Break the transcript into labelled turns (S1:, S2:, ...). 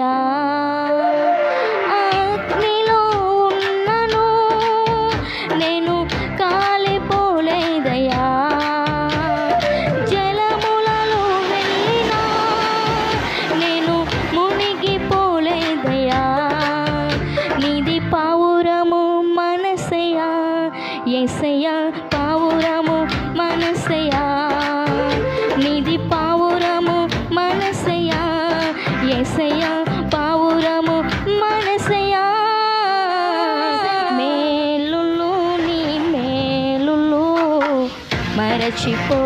S1: పోలేదయా, అగ్నిలో ఉన్నను నేను కాలిపోలేదయా, జలములలో వెళ్ళినా నేను మునిగిపోలేదయా, నీది పావురము మనసయా యేసయ్యా, పావురము మనసయా, నీది పావురము మనసయా యేసయ్యా, పావురము మనసయా, మేలులు నీ మేలులు మరచిపో